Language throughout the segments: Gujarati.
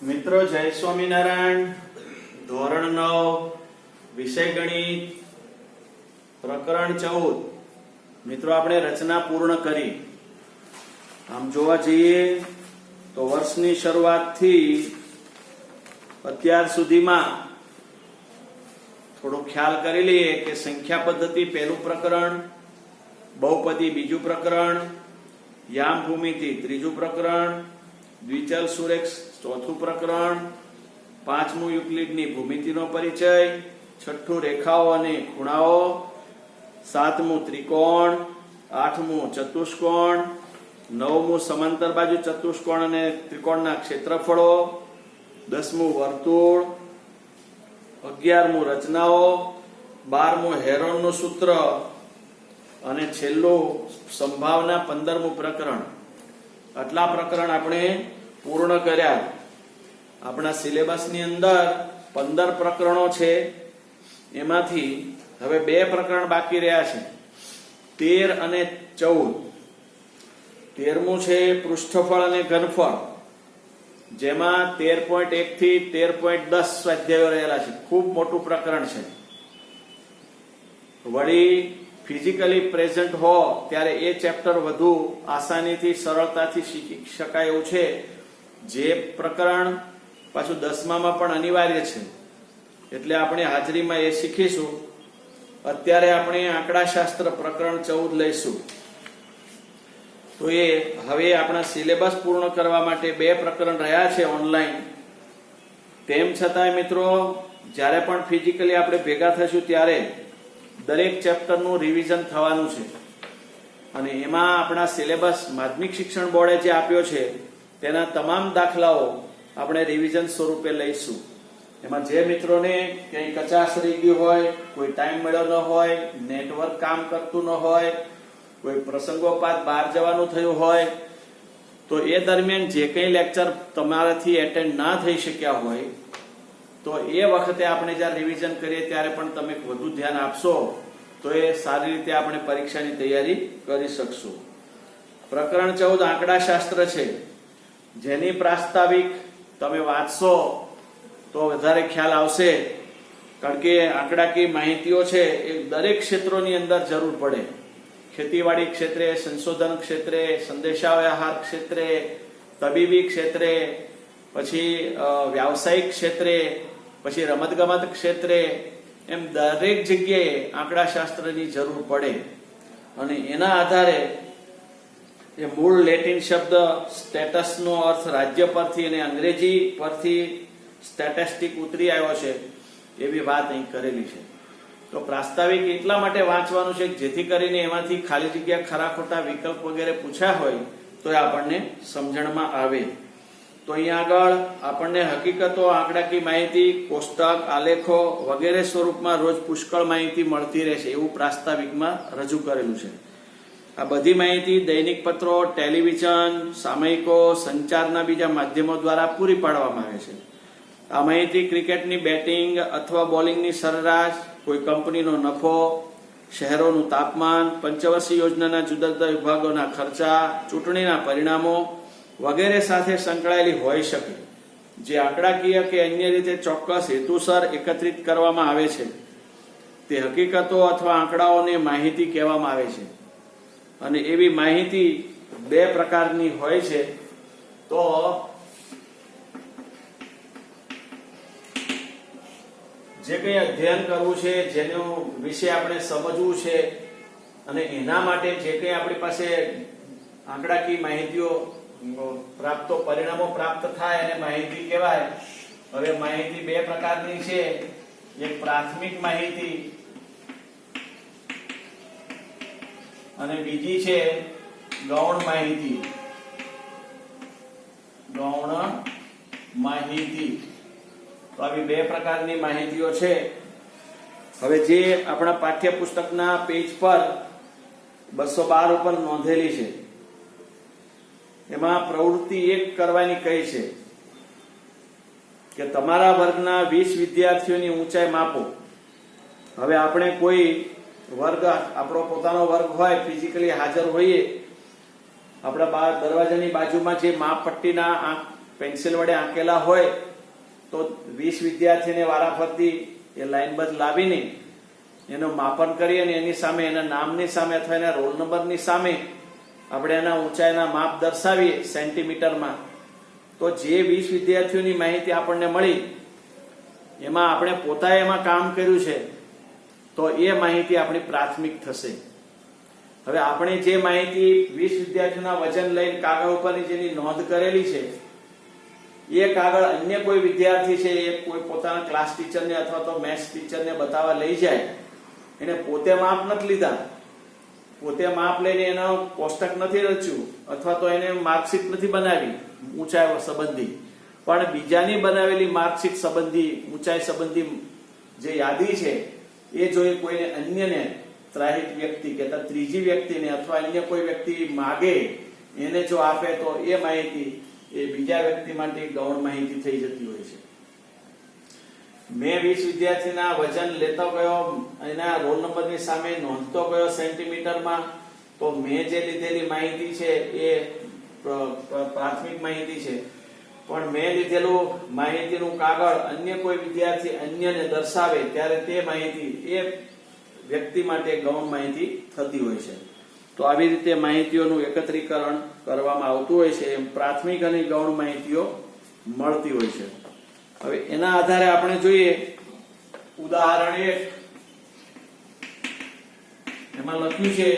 મિત્રો જય સ્વામિનારાયણ. ધોરણ 9 વિષય ગણિત પ્રકરણ 14. મિત્રો આપણે રચના પૂર્ણ કરી. આમ જોવા જઈએ તો વર્ષની શરૂઆતથી અત્યાર સુધીમાં થોડો ખ્યાલ કરી લઈએ કે સંખ્યા પદ્ધતિ પહેલું પ્રકરણ, બહુપદી બીજું પ્રકરણ, યામ ભૂમિતિ ત્રીજું પ્રકરણ, દ્વિચલ સુરેખ ચોથું પ્રકરણ, પાંચમું યુક્લિડની ભૂમિતિનો પરિચય, છઠ્ઠું રેખાઓ અને ખૂણાઓ, સાતમું ત્રિકોણ, આઠમું ચતુષ્કોણ, નવમું સમાંતર બાજુ ચતુષ્કોણ અને ત્રિકોણના ક્ષેત્રફળો, 10મું વર્તુળ, 11મું રચનાઓ, 12મું હેરોનનું સૂત્ર અને છેલ્લું સંભાવના 15મું પ્રકરણ. આટલા પ્રકરણ આપણે પૂર્ણ કર્યા. આપણા સિલેબસની અંદર 15 પ્રકરણો છે. એમાંથી હવે 2 પ્રકરણ બાકી રહ્યા છે, 13 અને 14. 13મું છે પૃષ્ઠફળ અને ઘનફળ, જેમાં 13.1 થી 13.10 સ્વાધ્યાયો રહેલા છે. ખૂબ મોટું પ્રકરણ છે. વળી ફિઝિકલી પ્રેઝન્ટ હો ત્યારે એ ચેપ્ટર વધુ આસાનીથી સરળતાથી શીખી શકાય એવું છે. જે પ્રકરણ પાછું 10મામાં પણ અનિવાર્ય છે, એટલે આપણે હાજરીમાં એ શીખીશું. અત્યારે આપણે આંકડાશાસ્ત્ર પ્રકરણ 14 લઈશું. તો એ હવે આપણા સિલેબસ પૂર્ણ કરવા માટે 2 પ્રકરણ રહ્યા છે ઓનલાઈન. તેમ છતાંય મિત્રો, જ્યારે પણ ફિઝિકલી આપણે ભેગા થઈશું ત્યારે દરેક ચેપ્ટરનું રિવિઝન થવાનું છે. અને એમાં આપણા સિલેબસ માધ્યમિક શિક્ષણ બોર્ડે જે આપ્યો છે તેના તમામ દાખલાઓ આપણે રિવિઝન સ્વરૂપે લઈશું. એમાં જે મિત્રોને કંઈ કચાશ રહી ગયું હોય, કોઈ ટાઈમ મળ્યો ન હોય, નેટવર્ક કામ કરતું ન હોય, કોઈ પ્રસંગોપાત બહાર જવાનું થયું હોય, તો એ દરમિયાન જે કંઈ લેક્ચર તમારાથી એટેન્ડ ના થઈ શક્યા હોય તો એ વખતે આપણે જ્યારે રિવિઝન કરીએ ત્યારે પણ તમે વધુ ધ્યાન આપશો તો એ સારી રીતે આપણે પરીક્ષાની તૈયારી કરી શકશું. પ્રકરણ 14 આંકડાશાસ્ત્ર છે, જેની પ્રાસ્તાવિક તમે વાંચશો તો વધારે ખ્યાલ આવશે. કારણ કે આંકડાકીય માહિતીઓ છે એ દરેક ક્ષેત્રોની અંદર જરૂર પડે. ખેતીવાડી ક્ષેત્રે, સંશોધન ક્ષેત્રે, સંદેશાવ્યવહાર ક્ષેત્રે, તબીબી ક્ષેત્રે, પછી વ્યાવસાયિક ક્ષેત્રે, પછી રમતગમત ક્ષેત્રે, એમ દરેક જગ્યાએ આંકડાશાસ્ત્રની જરૂર પડે. અને એના આધારે એ મૂળ લેટિન શબ્દ સ્ટેટસનો અર્થ રાજ્ય પરથી અને અંગ્રેજી પરથી સ્ટેટિસ્ટિક ઉતરી આવ્યો છે, એવી વાત અહીં કરેલી છે. તો પ્રાસ્તાવિક એટલા માટે વાંચવાનું છે જેથી કરીને એમાંથી ખાલી જગ્યા, ખરા ખોટા વિકલ્પ વગેરે પૂછ્યા હોય તો એ આપણને સમજણમાં આવે. તો અહીંયા આગળ આપણને હકીકતો, આંકડાકીય માહિતી, કોષ્ટક, આલેખો વગેરે સ્વરૂપમાં રોજ પુષ્કળ માહિતી મળતી રહેશે એવું પ્રાસ્તાવિકમાં રજૂ કરેલું છે. આ બધી માહિતી દૈનિક પત્રો, ટેલિવિઝન, સામયિકો, સંચારના બીજા માધ્યમો દ્વારા પૂરી પાડવામાં આવે છે. આ માહિતી ક્રિકેટની બેટિંગ અથવા બોલિંગની સરેરાશ, કોઈ કંપનીનો નફો, શહેરોનું તાપમાન, પંચવર્ષીય યોજનાના જુદા જુદા વિભાગોના ખર્ચા, ચૂંટણીના પરિણામો વગેરે સાથે સંકળાયેલી હોઈ શકે. જે આંકડાકીય કે અન્ય રીતે ચોક્કસ હેતુસર એકત્રિત કરવામાં આવે છે તે હકીકતો અથવા આંકડાઓને માહિતી કહેવામાં આવે છે. અને એવી માહિતી 2 પ્રકારની હોય છે. તો જે કંઈ અધ્યયન કરવું છે, જેનો વિશે આપણે સમજવું છે, અને એના માટે જે કંઈ આપણી પાસે આંકડાકીય માહિતીઓ પરિણામો પ્રાપ્ત થાય અને માહિતી કહેવાય. હવે માહિતી 2 પ્રકારની છે. એક પ્રાથમિક માહિતી અને બીજી છે ગૌણ માહિતી. ગૌણ માહિતી. તો આવી 2 પ્રકારની માહિતીઓ છે. હવે જે આપણા પાઠ્યપુસ્તકના પેજ પર 212 ઉપર નોંધેલી છે, એમાં પ્રવૃત્તિ 1 કરવાની કઈ છે કે તમારા વર્ગના 20 વિદ્યાર્થીઓની ઊંચાઈ માપો. હવે આપણે કોઈ વર્ગ, આપણો પોતાનો વર્ગ હોય, ફિઝિકલી હાજર હોઈએ, આપણા દરવાજાની બાજુમાં જે માપપટ્ટીના પેન્સિલ વડે આંકેલા હોય તો 20 વિદ્યાર્થીને વારાફરતી એ લાઈનબદ્ધ લાવીને એનું માપન કરી અને એની સામે એના નામની સામે અથવા એના રોલ નંબરની સામે આપણે એના ઊંચાઈના માપ દર્શાવીએ સેન્ટીમીટરમાં, તો જે 20 વિદ્યાર્થીઓની માહિતી આપણને મળી એમાં આપણે પોતાએ એમાં કામ કર્યું છે તો એ માહિતી આપણી પ્રાથમિક થશે. હવે આપણે જે માહિતી 20 વિદ્યાર્થીઓના વજન લઈને કાગળ ઉપરની જેની નોંધ કરેલી છે એ કાગળ અન્ય કોઈ વિદ્યાર્થી છે એ કોઈ પોતાના ક્લાસ ટીચરને અથવા તો મેથ્સ ટીચરને બતાવવા લઈ જાય, એને પોતે માપ નથી લીધા, પોતે માપ લઈને એનો કોષ્ટક નથી રચ્યું અથવા તો એને માર્કશીટ નથી બનાવી ઊંચાઈ સંબંધી, પણ બીજાની બનાવેલી માર્કશીટ સંબંધી ઊંચાઈ સંબંધી જે યાદી છે એ જો કોઈને અન્યને ત્રાહિત વ્યક્તિ કે ત્રીજી વ્યક્તિને અથવા અન્ય કોઈ વ્યક્તિ માગે એને જો આપે તો એ માહિતી એ બીજા વ્યક્તિ માટે ગૌણ માહિતી થઈ જતી હોય છે. મેં 20 વિદ્યાર્થીના વજન લેતો ગયો, એના રોલ નંબરની સામે નોંધતો ગયો સેન્ટીમીટરમાં, તો મેં જે લીધેલી માહિતી છે એ પ્રાથમિક માહિતી છે, પણ મેં લીધેલું માહિતીનું કાગળ અન્ય કોઈ વિદ્યાર્થી અન્યને દર્શાવે ત્યારે તે માહિતી એ વ્યક્તિ માટે ગૌણ માહિતી થતી હોય છે. તો આવી રીતે માહિતીઓનું એકત્રીકરણ કરવામાં આવતું હોય છે, એમ પ્રાથમિક અને ગૌણ માહિતીઓ મળતી હોય છે. હવે એના આધારે આપણે જોઈએ ઉદાહરણ 1, એમાં લખ્યું છે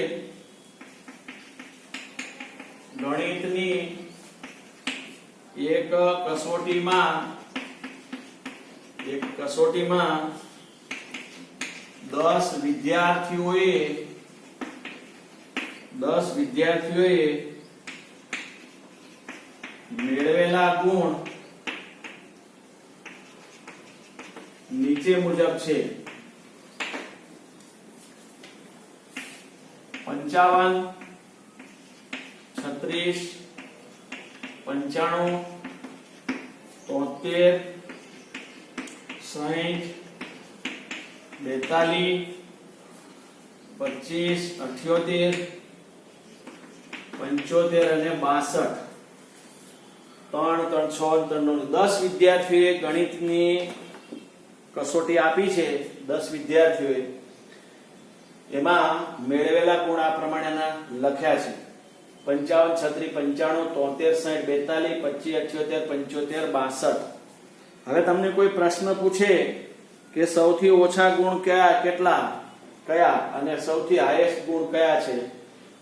ગણિતની એક કસોટીમાં 10 વિદ્યાર્થીઓએ મેળવેલા ગુણ નીચે મુજબ છે: 55, 36, 95, 73, 60, 42, 25, 78, 75 અને 62. 3, 3, 6, 3, 9, 10 વિદ્યાર્થીઓએ ગણિતની કસોટી આપી છે. 10 વિદ્યાર્થીઓએ એમાં મેળવેલા ગુણ આ પ્રમાણેના લખ્યા છે: 55, 36, 95, 73, 60, 42, 25, 78, 75, 62. હવે તમને કોઈ પ્રશ્ન પૂછે કે સૌથી ઓછા ગુણ કયા અને સૌથી હાઈએસ્ટ ગુણ કયા છે,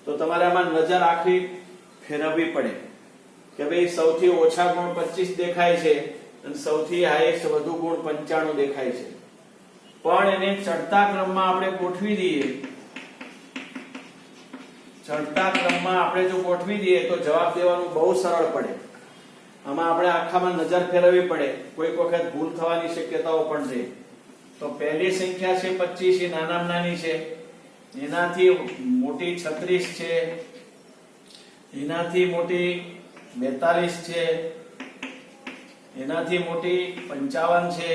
તો તમારે આમાં નજર આખી ફેરવવી પડે કે ભાઈ સૌથી ઓછા ગુણ 25 દેખાય છે અને સૌથી હાઈએસ્ટ વધુ ગુણ 95 દેખાય છે, પણ એને ચડતા ક્રમમાં આપણે ગોઠવી દઈએ. ચડતા ક્રમમાં આપણે જો ગોઠવી દઈએ તો જવાબ દેવાનું બહુ સરળ પડે. આમાં આપણે આખામાં નજર ફેરવવી પડે, કોઈક વખત ભૂલ થવાની શક્યતાઓ પણ છે. તો પહેલી સંખ્યા છે 25, એ નાનામાં નાની છે, એનાથી મોટી 36 છે, એનાથી મોટી 42 છે, એનાથી મોટી 55 છે,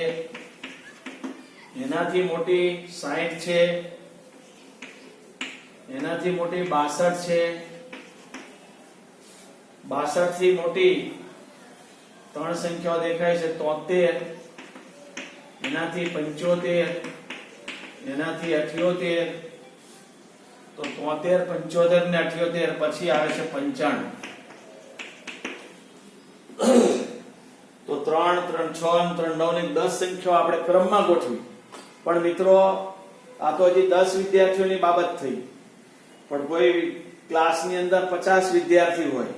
એનાથી મોટી 60 છે, એનાથી મોટી 62 છે, 62 થી મોટી 3 સંખ્યાઓ દેખાય છે: 73, એનાથી 75, એનાથી 78. તો 73, 75 ને 78 પછી આવે છે 95. તો 3, 3, 6, 3, 9 ની 10 સંખ્યાઓ આપણે ક્રમમાં ગોઠવી. પણ મિત્રો આ તો હજી 10 વિદ્યાર્થીઓની બાબત થઈ, પણ કોઈ ક્લાસની અંદર 50 વિદ્યાર્થી હોય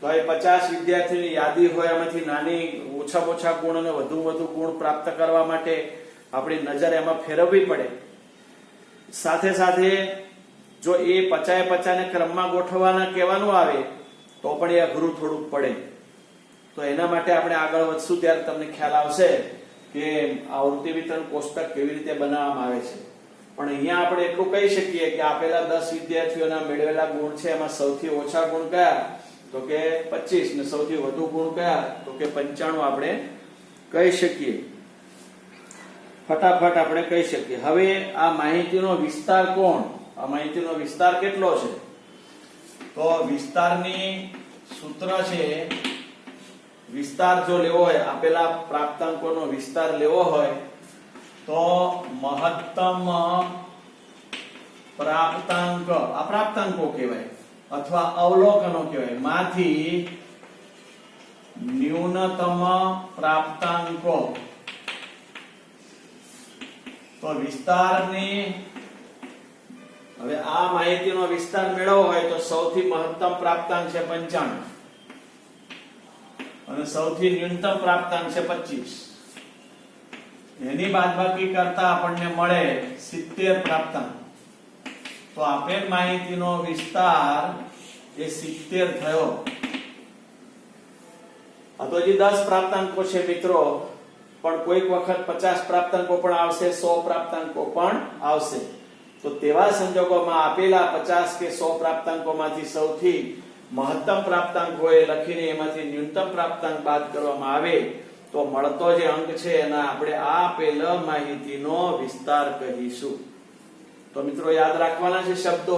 તો એ 50 વિદ્યાર્થીની યાદી હોય, એમાંથી નાની ઓછામાં ઓછા ગુણ અને વધુ ગુણ પ્રાપ્ત કરવા માટે આપણી નજર એમાં ફેરવવી પડે. સાથે સાથે જો એ 50 ને ક્રમમાં ગોઠવવાના કહેવાનું આવે તો પણ એ અઘરું થોડુંક પડે. તો એના માટે આપણે આગળ વધશું ત્યારે તમને ખ્યાલ આવશે કે આવૃત્તિ વિતરણ કોષ્ટક કેવી રીતે બનાવવામાં આવે છે. પણ અહીંયા આપણે એટલું કહી શકીએ કે આપેલા 10 વિદ્યાર્થીઓના મેળવેલા ગુણ છે, એમાં સૌથી ઓછા ગુણ કયા તો કે 25 ને સૌથી વધુ ગુણ કયા તો કે 95 આપણે કહી શકીએ. ફટાફટ આપણે કહી શકીએ. હવે આ માહિતીનો વિસ્તાર આ માહિતીનો વિસ્તાર કેટલો છે? તો વિસ્તારની સૂત્ર છે વિસ્તાર જો લેવો હોય, આપેલા પ્રાપ્તાંકોનો વિસ્તાર લેવો હોય તો મહત્તમ પ્રાપ્તાંક, આ પ્રાપ્તાંકો કહેવાય અથવા અવલોકનો કહેવાય, માંથી ન્યૂનતમ પ્રાપ્તાંકો. તો વિસ્તારની, હવે આ માહિતીનો વિસ્તાર મેળવવો હોય તો સૌથી મહત્તમ પ્રાપ્તાંક છે 95 અને સૌથી ન્યૂનતમ પ્રાપ્તાંક છે 25. એની બાદબાકી કરતા આપણને મળે 70 પ્રાપ્તાંક. તો આપેલ માહિતીનો વિસ્તાર એ 70 થયો. આ તો હજી 10 પ્રાપ્તાંકો છે મિત્રો, પણ કોઈક વખત 50 પ્રાપ્તાંકો પણ આવશે, 100 પ્રાપ્તાંકો પણ આવશે. તો તેવા સંજોગોમાં આપેલા 50 કે 100 પ્રાપ્તાંકોમાંથી સૌથી મહત્તમ પ્રાપ્તાંક હોય લખીને એમાંથી ન્યૂનતમ પ્રાપ્તાંક બાદ કરવામાં આવે તો મળતો જે અંક છે એના આપણે આપેલ માહિતીનો વિસ્તાર કહીશું. તો મિત્રો યાદ રાખવાના છે શબ્દો.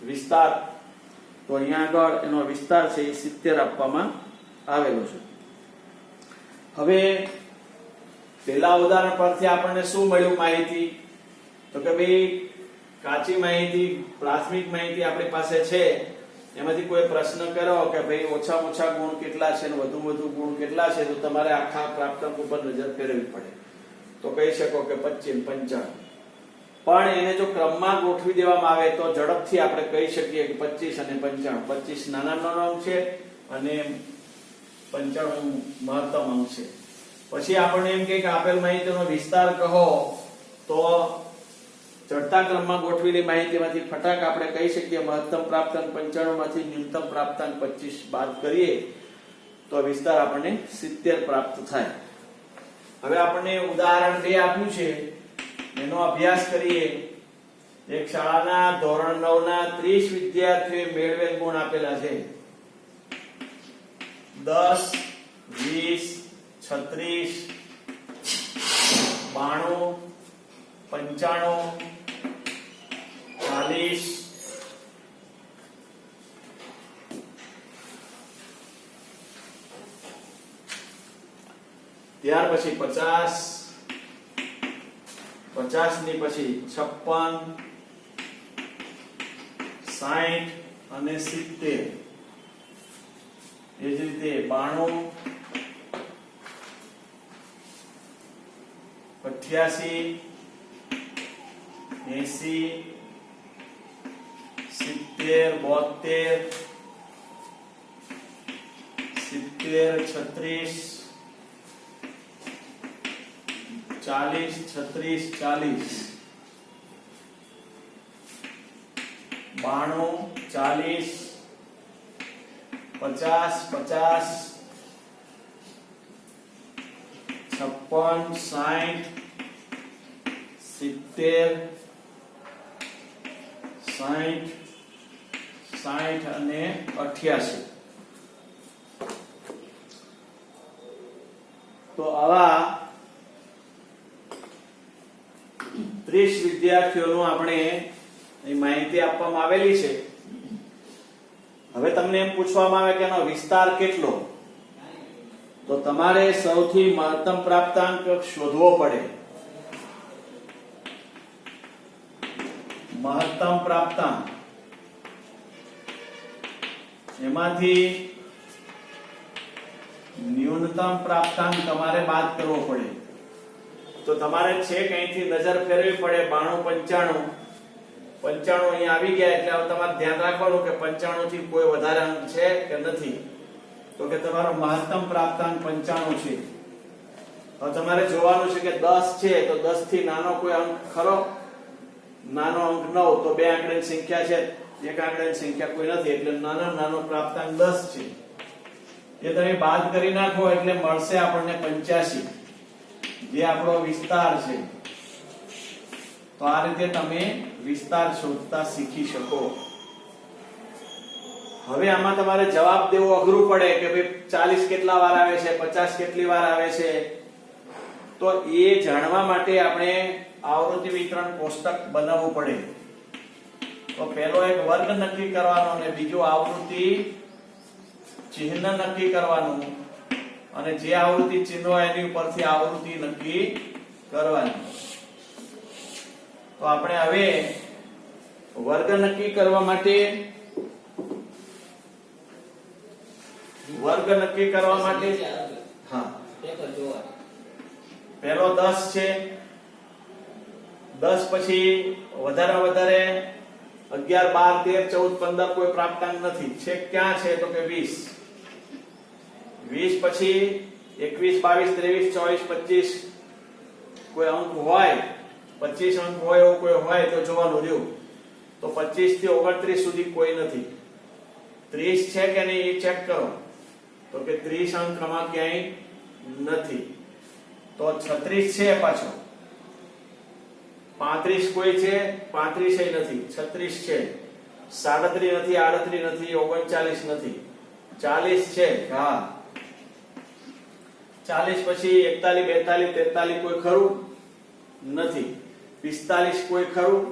વિસ્તાર, તો અહીંયા આગળ એનો વિસ્તાર છે એ 70 આપવામાં આવેલો છે. હવે પહેલા ઉદાહરણ પરથી આપણને શું મળ્યું માહિતી? તો કે ભાઈ કાચી માહિતી, પ્રાથમિક માહિતી આપણી પાસે છે, એમાંથી કોઈ પ્રશ્ન કર્યો કે ભાઈ ઓછામાં ઓછા ગુણ કેટલા છે અને વધુ ગુણ કેટલા છે, તો તમારે આખા પ્રાપ્તાંક ઉપર નજર ફેરવવી પડે. તો કહી શકો કે 25 55. પણ એને જો ક્રમમાં ગોઠવી દેવામાં આવે તો ઝડપથી આપણે કહી શકીએ કે 25 અને 55. 25 નાનો અંક છે અને 95 મહત્તમ અંક છે. પછી આપણને એમ કે આપેલ માહિતીનો વિસ્તાર કહો, તો ચડતા ક્રમમાં ગોઠવેલી માહિતીમાંથી ફટાક આપણે કહી શકીએ મહત્તમ પ્રાપ્તાંક 95 માંથી ન્યૂનતમ પ્રાપ્તાંક 25 બાદ કરીએ તો વિસ્તાર આપણને 70 પ્રાપ્ત થાય. હવે આપણને ઉદાહરણ 2 આપ્યું છે, એનો અભ્યાસ કરીએ. એક શાળાના ધોરણ 9 ના 30 વિદ્યાર્થીઓએ મેળવેલ ગુણ આપેલા છે 10, 20, 36, 92, 95, 40, ત્યાર પછી 50, 50 ની પછી 56, 60 અને 70. એ જ રીતે 92, 88, 80, 70, 72, 70, 36, 40, 36, 40, 92, 40, 50, 50, 56, 60, 70, 60, 60 અને 88. તો આવા 30 વિદ્યાર્થીઓનું આપણે માહિતી આપવામાં આવેલી છે. હવે તમને એમ પૂછવામાં આવે કે એનો વિસ્તાર કેટલો, તો તમારે સૌથી મહત્તમ પ્રાપ્તાંક શોધવો પડે. મહત્તમ પ્રાપ્તાંક એમાંથી ન્યૂનતમ પ્રાપ્તાંક તમારે બાદ કરવો પડે. તો તમારે છેક અહીંથી નજર ફેરવી પડે. 92, 95 અહીંયા આવી ગયા એટલે હવે તમારે ધ્યાન રાખવાનું કે 95 થી કોઈ વધારે અંક છે કે નથી. તો કે તમારો મહત્તમ પ્રાપ્તાંક 95 છે. હવે તમારે જોવાનું છે કે 10 છે તો 10 થી નાનો કોઈ અંક ખરો? નાનો અંક 9, તો બે આંકડાની સંખ્યા છે, એક આંકડાની સંખ્યા કોઈ નથી, એટલે નાનો પ્રાપ્તાંક 10 છે. એ તમે બાદ કરી નાખો એટલે મળશે આપણને 85, જે આપણો વિસ્તાર છે. તો આ રીતે તમે વિસ્તાર શોધતા શીખી શકો. હવે આમાં તમારે જવાબ દેવો અઘરું પડે કે ભાઈ 40 કેટલા વાર આવે છે, 50 કેટલી વાર આવે છે. તો એ જાણવા માટે આપણે આવૃત્તિ વિતરણ કોષ્ટક બનાવવું પડે. તો પહેલો એક વર્ગ નક્કી કરવાનો અને બીજો આવૃત્તિ ચિહ્ન નક્કી કરવાનું. અને જે આવૃત્તિ ચિહ્ન હોય એની ઉપરથી આવૃત્તિ નક્કી કરવાની. તો આપણે હવે વર્ગ નક્કી કરવા માટે હા પહેલો 10 છે. 10 પછી વધારે 11 12 13 14 15 કોઈ પ્રાપ્તાંક નથી. છેક ક્યાં છે તો કે 20. 20 પછી 21 22 23 24 25 કોઈ અંક હોય, 25 અંક હોય એવું કોઈ હોય તો જોવાનું રહ્યું. તો 25 થી 29 સુધી કોઈ નથી. 30 છે કે નહીં એ ચેક કરો. તો કે 30 અંક આમાં ક્યાંય નથી. તો 36 છે પાછો. 35 કોઈ છે? 35 એ નથી. 36 છે. 37 નથી, 38 નથી, 39 નથી. 40 છે. હા 40 પછી 41 42 43 કોઈ ખરું? નથી. 45 કોઈ ખરું?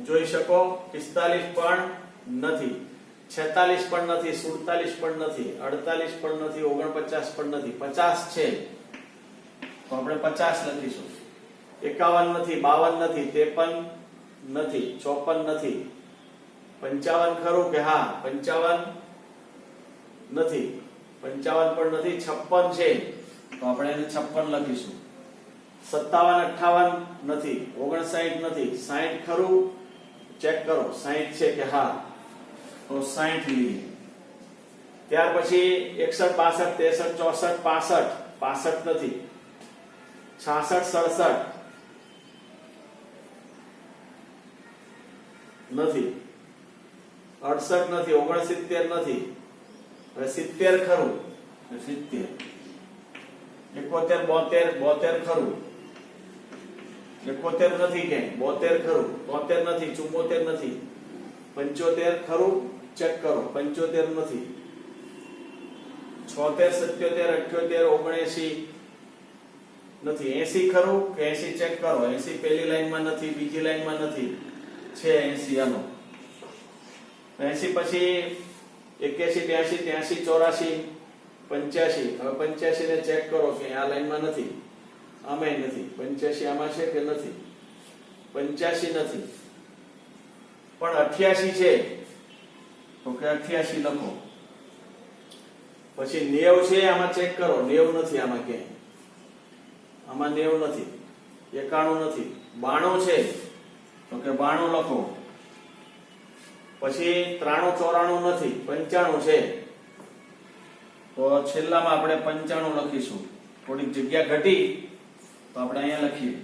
જોઈ શકો 45 પણ નથી. 46 પણ નથી, 47 પણ નથી, 48 પણ નથી, 49 પણ નથી. 50 છે તો આપણે 50 લખીશું. 51 નથી, 52 નથી, 53 નથી, 54 નથી. 55 ખરું કે? હા 55 નથી. 55 પણ નથી. 56 છે તો આપણે એને 56 લખીશું. 57 58 નથી, 59 નથી, 60 ખરું? ચેક કરો 60 છે કે? હા તો 60 લઈએ. ત્યાર પછી 61 62 63 64 65 65 નથી. 66 67 નથી. 68 નથી, 69 નથી. હવે 70 ખરું? 70. 71 72 ખરું? 71 નથી કે? 72 ખરું? 73 નથી, 74 નથી. 75 ખરું? ચેક કરો 75 નથી. 76 77 78 79 નથી. 80 ખરું કે? 80 ચેક કરો. 80 પહેલી લાઈનમાં નથી, બીજી લાઈનમાં નથી. છે 80 આનો. 80 પછી 81 82 83 84 85. હવે 85 ને ચેક કરો કે આ લાઈનમાં નથી, આમાંય નથી. 85 આમાં છે કે નથી? 85 નથી. પણ 88 છે તો કે 88 લખો. પછી 90 છે આમાં ચેક કરો. 90 નથી આમાં ક્યાંય. આમાં 90 નથી. 91 નથી. 92 છે તો કે 92 લખો. પછી 93 94 નથી. 95 છે તો છેલ્લામાં આપણે 95 લખીશું. થોડીક જગ્યા ઘટી તો આપણે અહીંયા લખીએ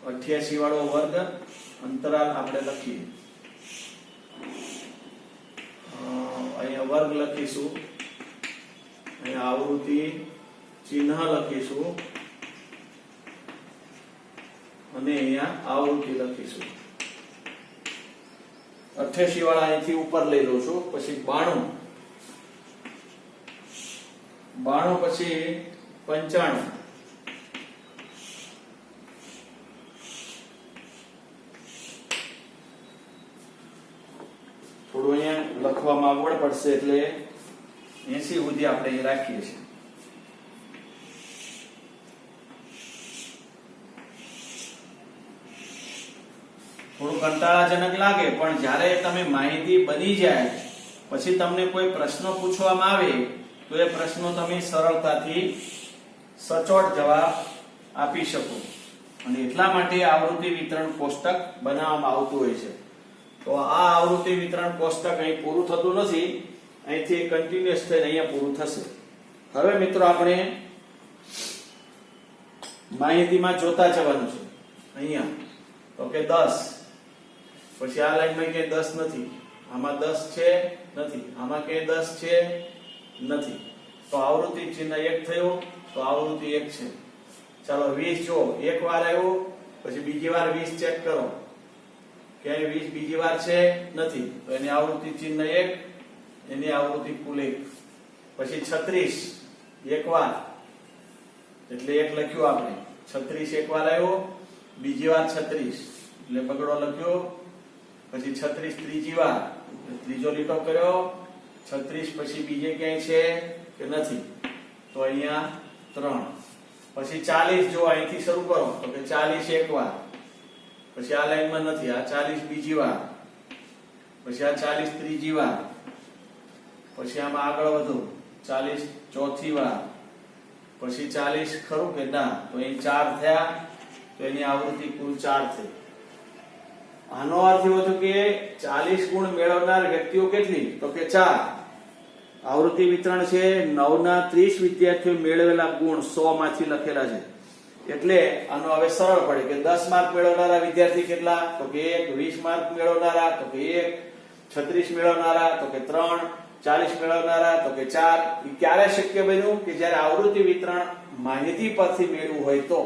88 વાળો વર્ગ અંતરાલ આપણે લખીએ. અહીંયા વર્ગ લખીશું, અહીંયા આવૃત્તિ ચિહ્ન લખીશું અને અહીંયા આવૃત્તિ લખીશું. 88 વાળા અહીંથી ઉપર લઈ લઉં છું. પછી 92 પછી 95 થોડું અહીંયા લખવામાં આવડ પડશે એટલે 80 સુધી આપણે અહીં રાખીએ છીએ. થોડું કંટાળાજનક લાગે પણ જ્યારે તમે માહિતી બની જાય પછી તમને કોઈ પ્રશ્ન પૂછવામાં આવે તો એ પ્રશ્નો તમે સરળતાથી સચોટ જવાબ આપી શકો. અને એટલા માટે આવૃત્તિ વિતરણ કોષ્ટક બનાવવામાં આવતું હોય છે. તો આ આવૃત્તિ વિતરણ કોષ્ટક અહીં પૂરું થતું નથી. અહીંથી કન્ટિન્યુઅસ થઈને અહીંયા પૂરું થશે. હવે મિત્રો આપણે માહિતીમાં જોતા જવાનું છે. અહીંયા તો કે 10 પછી આ લાઈનમાં કે 10 નથી. આમાં 10 છે નથી. આમાં કે 10 છે નથી. તો આવૃત્તિ ચિહ્ન 1 થયું તો આવૃત્તિ 1 છે. ચાલો 20 જો એક વાર આવ્યો પછી બીજી વાર 20 ચેક કરો કે 20 બીજી વાર છે નથી. તો એની આવૃત્તિ ચિહ્ન 1, એની આવૃત્તિ કુલ 1. પછી 36 એક વાર એટલે 1 લખ્યું આપણે. 36 એક વાર આવ્યો, બીજી વાર 36 એટલે બગડો લખ્યો. પછી 36 ત્રીજી વાર ત્રીજો લીટો કર્યો, 36 પછી બીજે ક્યાંય છે કે નથી? તો અહીંયા 3. પછી 40 જો અહીંથી શરૂ કરો તો કે 40 એક વાર, પછી આ લાઈનમાં નથી, આ 40 બીજી વાર, પછી આ 40 ત્રીજી વાર, પછી આમાં આગળ વધો 40 ચોથી વાર, પછી 40 ખરું કે ના? તો અહીં 4 થયા, તો એની આવૃત્તિ કુલ 4 થઈ. આનો અર્થ એવો થયો કે 40 ગુણ મેળવનાર વ્યક્તિઓ કેટલી? તો કે 4. આવૃત્તિ વિતરણ છે 9 ના 30 વિદ્યાર્થીઓ મેળવેલા ગુણ 100 માંથી લખેલા છે. એટલે આનો હવે સરળ પડે કે 10 માર્ક મેળવનારા વિદ્યાર્થી કેટલા? તો કે 1. 20 માર્ક મેળવનારા તો કે 1. 36 મેળવનારા તો કે 3. 40 મેળવનારા તો કે 4. એ ક્યારે શક્ય બન્યું? કે જ્યારે આવૃત્તિ વિતરણ માહિતી પરથી મેળવવું હોય તો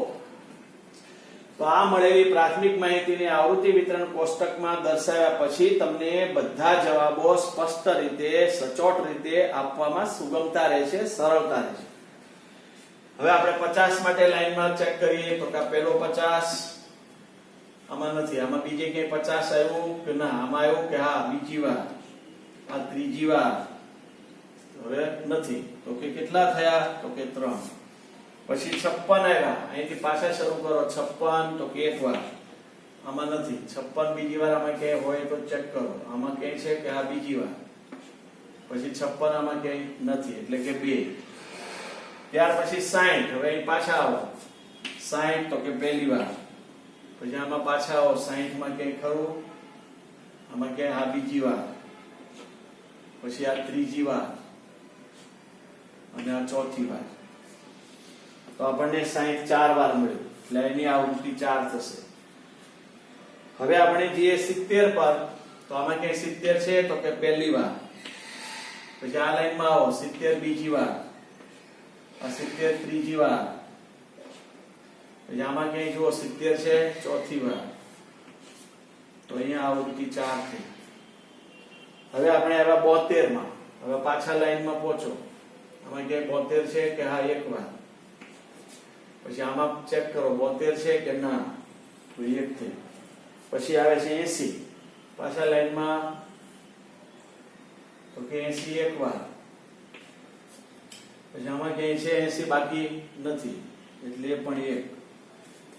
આ મળેલી પ્રાથમિક માહિતીને આવૃત્તિ વિતરણ કોષ્ટકમાં દર્શાવ્યા પછી તમને બધા જવાબો સ્પષ્ટ રીતે, સચોટ રીતે આપવામાં સુગમતા રહેશે, સરળતા રહેશે. હવે આપણે 50 માટે લાઈનમાં ચેક કરીએ તો કે પહેલો 50 આમાં નથી, આમાં બીજે ક્યાંય 50 આવ્યું કે ના? આમાં આવ્યું કે હા બીજી વાર, આ ત્રીજી વાર, હવે નથી. તો કે કેટલા થયા? તો કે 3. પછી 56 આવ્યા, અહીંથી પાછા શરૂ કરો 56, તો કે એક વાર, આમાં નથી. 56 બીજી વાર આમાં ક્યાંય હોય તો ચેક કરો, આમાં ક્યાંય છે કે આ બીજી વાર, પછી 56 આમાં ક્યાંય નથી એટલે કે 2. ત્યાર પછી 60, હવે અહીં પાછા આવો 60, તો કે પહેલી વાર, પછી આમાં પાછા આવો 60 માં ક્યાંય ખરું? આમાં ક્યાંય આ બીજી વાર, પછી આ ત્રીજી વાર અને આ ચોથી વાર. તો આપણને 60 4 વાર મળ્યું એટલે એની આવૃત્તિ 4 થશે. હવે આપણે જઈએ 70 પર, તો આમાં ક્યાંય 70 છે તો કે પહેલી વાર, પછી આ લાઈનમાં આવો 70 બીજી વાર, આ 70 ત્રીજી વાર, પછી આમાં ક્યાંય જુઓ 70 છે ચોથી વાર, તો અહીંયા આવૃત્તિ 4 થઈ. હવે આપણે આવ્યા 72 માં, હવે પાછા લાઈનમાં પહોંચો, આમાં ક્યાંય 72 છે કે હા એક વાર, પછી આમાં ચેક કરો 72 છે કે ના? તો 1 થઈ. પછી આવે છે 80, પાછા લાઈનમાં, તો કે 80 એક વાર, પછી આમાં ક્યાંય છે 80 બાકી નથી એટલે એ પણ 1.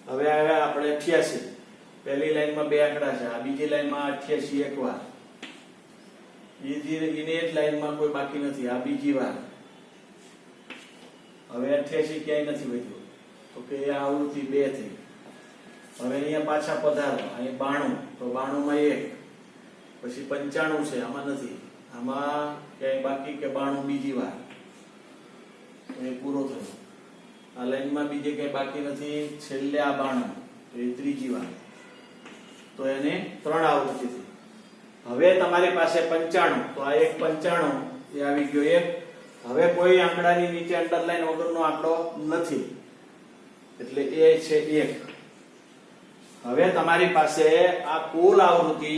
હવે આવ્યા આપણે 88, પહેલી લાઈનમાં 2 આંકડા છે, આ બીજી લાઈનમાં 88 એક વાર, એની જ લાઈનમાં કોઈ બાકી નથી, આ બીજી વાર. હવે 88 ક્યાંય નથી વધ્યું તો કે આ આવૃત્તિ 2 થઈ. હવે અહીંયા પાછા પધારો, અહીં 92, તો 92 માં 1, પછી 95 છે, આમાં નથી, આમાં ક્યાંય બાકી કે 92 બીજી વાર, તો એ પૂરો થયો. આ લાઈનમાં બીજે ક્યાંય બાકી નથી, છેલ્લે આ 92, તો એ ત્રીજી વાર, તો એને 3 આવૃત્તિ થઈ. હવે તમારી પાસે 95, તો આ એક 95 એ આવી ગયો 1. હવે કોઈ આંકડાની નીચે અંડરલાઈન વગરનો આંકડો નથી એટલે એ છે 1. હવે તમારી પાસે આ કુલ આવૃત્તિ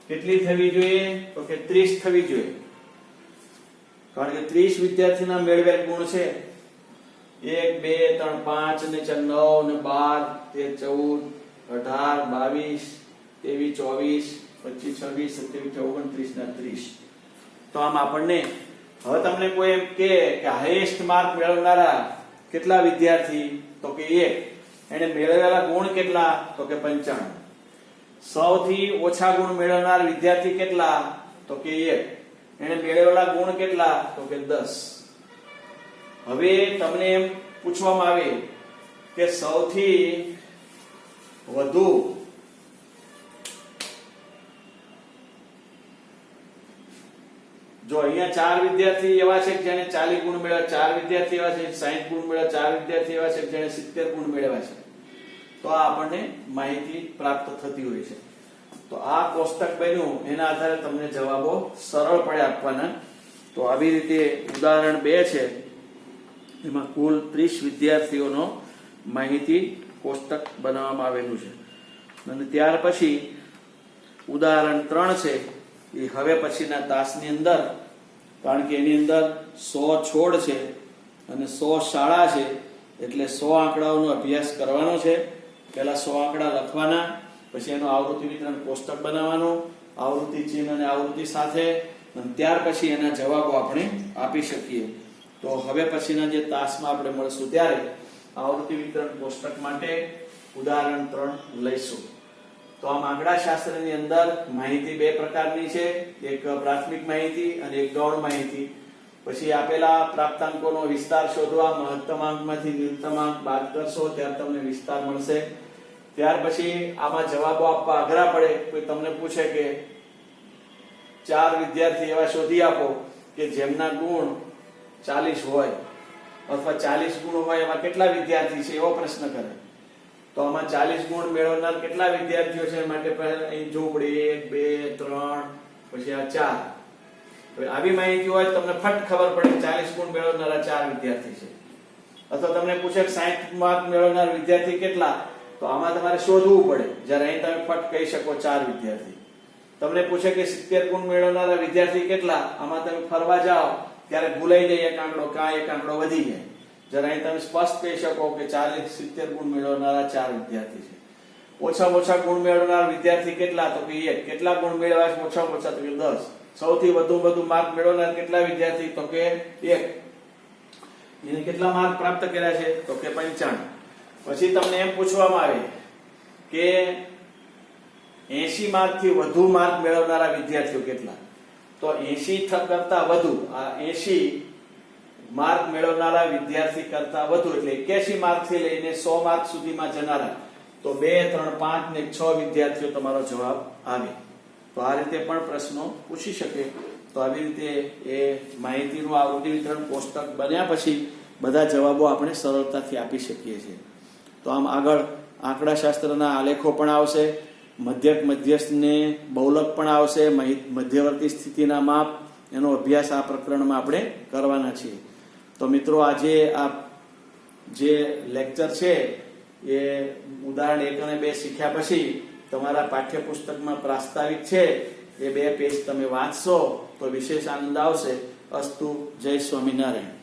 કેટલી થવી જોઈએ? તો કે 30 થવી જોઈએ, કારણ કે 30 વિદ્યાર્થીના મેળવેલ ગુણ છે 1 2 3 5 ને 4 9 ને 12 13 14 18 22 23 24 25 26 27 29 ના 30. તો આમ આપણને હવે તમને કોઈ એમ કે હાઈએસ્ટ માર્ક મેળવનારા કેટલા વિદ્યાર્થી? તો કે 1. એને મેળવેલા ગુણ કેટલા? તો કે 95. સૌથી ઓછા ગુણ મેળવનાર વિદ્યાર્થી કેટલા? તો કે 1. એને મેળવેલા ગુણ કેટલા? તો કે 10. હવે તમને એમ પૂછવામાં આવે કે સૌથી વધુ જો અહીંયા 4 વિદ્યાર્થી એવા છે કે જેને 40 ગુણ મેળવ્યા, 4 વિદ્યાર્થી એવા છે 60 ગુણ મેળવ્યા, 4 વિદ્યાર્થી એવા છે જેને 70 ગુણ મેળવ્યા છે. તો આ આપણને માહિતી પ્રાપ્ત થતી હોય છે. તો આ કોષ્ટક બન્યું, એના આધારે તમને જવાબો સરળ પડે આપવાના. તો આવી રીતે ઉદાહરણ 2 છે, એમાં કુલ 30 વિદ્યાર્થીઓનો માહિતી કોષ્ટક બનાવવામાં આવેલું છે. અને ત્યાર પછી ઉદાહરણ 3 છે, એ હવે પછીના તાસની અંદર, કારણ કે એની અંદર 100 છોડ છે અને 100 શાળા છે, એટલે 100 આંકડાઓનો અભ્યાસ કરવાનો છે. પહેલા 100 આંકડા લખવાના, પછી એનું આવૃત્તિ વિતરણ કોષ્ટક બનાવવાનું, આવૃત્તિ ચિહ્ન અને આવૃત્તિ સાથે, અને ત્યાર પછી એના જવાબો આપણે આપી શકીએ. તો હવે પછીના જે તાસમાં આપણે મળશું ત્યારે આવૃત્તિ વિતરણ કોષ્ટક માટે ઉદાહરણ 3 લઈશું. તો આમ આંકડાશાસ્ત્રની અંદર માહિતી બે પ્રકારની છે, એક પ્રાથમિક માહિતી અને એક ગૌણ માહિતી. પછી આપેલા પ્રાપ્તાંકોનો વિસ્તાર શોધવા, મહત્તમ અંકમાંથી ન્યૂનતમ અંક બાદ કરશો ત્યારે તમને વિસ્તાર મળશે. ત્યાર પછી આમાં જવાબો આપવા અઘરા પડે, કોઈ તમને પૂછે કે 4 વિદ્યાર્થી એવા શોધી આપો કે જેમના ગુણ 40 હોય અથવા 40 ગુણ હોય, એમાં કેટલા વિદ્યાર્થી છે એવો પ્રશ્ન કરે. તો આમાં 40 ગુણ મેળવનાર કેટલા વિદ્યાર્થીઓ છે માટે પહેલા અહીં જોવું પડે 1 2 3 પછી આ 4. હવે આવી માહિતી હોય તમને ફટ ખબર પડે 40 ગુણ મેળવનારા 4 વિદ્યાર્થી છે. અથવા તમને પૂછે 60 માર્ક મેળવનાર વિદ્યાર્થી કેટલા, તો આમાં તમારે શોધવું પડે. જ્યારે અહીં તમે ફટ કહી શકો 4 વિદ્યાર્થી. તમને પૂછે કે 70 ગુણ મેળવનારા વિદ્યાર્થી કેટલા, આમાં તમે ફરવા જાઓ ત્યારે ભૂલાઈ જાય એક આંકડો, કાં એક આંકડો વધી જાય. જ્યારે અહીં તમે સ્પષ્ટ કહી શકો કે 70 ગુણ મેળવનારા 4 વિદ્યાર્થી છે. ઓછામાં ઓછા ગુણ મેળવનાર વિદ્યાર્થી કેટલા, તો કે 1. કેટલા ગુણ મેળવ્યા છે ઓછામાં ઓછા, તો કે 10. સૌથી વધુ માર્ક મેળવનાર કેટલા વિદ્યાર્થી, તો કે 1. એને કેટલા માર્ક પ્રાપ્ત કર્યા છે, તો કે 95. પછી તમને એમ પૂછવામાં આવે કે 80 માર્ક થી વધુ માર્ક મેળવનારા વિદ્યાર્થીઓ કેટલા, તો 80 કરતા વધુ, આ 80 માર્ક મેળવનારા વિદ્યાર્થી કરતા વધુ એટલે 81 માર્ક થી લઈને 100 માર્ક સુધીમાં જનારા, તો 2 3 5 ને 6 વિદ્યાર્થીઓ તમારો જવાબ આવે. તો આ રીતે પણ પ્રશ્નો પૂછી શકે. તો આવી રીતે એ માહિતીનું આવૃત્તિ વિતરણ કોષ્ટક બન્યા પછી બધા જવાબો આપણે સરળતાથી આપી શકીએ છીએ. તો આમ આગળ આંકડાશાસ્ત્રના આલેખો પણ આવશે, મધ્યક મધ્યસ્થ ને બહુલક પણ આવશે, મધ્યવર્તી સ્થિતિના માપ, એનો અભ્યાસ આ પ્રકરણમાં આપણે કરવાના છીએ. તો મિત્રો આજે આ જે લેક્ચર છે એ ઉદાહરણ 1 અને 2 શીખ્યા પછી તમારા પાઠ્યપુસ્તકમાં પ્રાસ્તાવિક છે એ 2 પેજ તમે વાંચશો તો વિશેષ આનંદ આવશે. અસ્તુ. જય સ્વામિનારાયણ.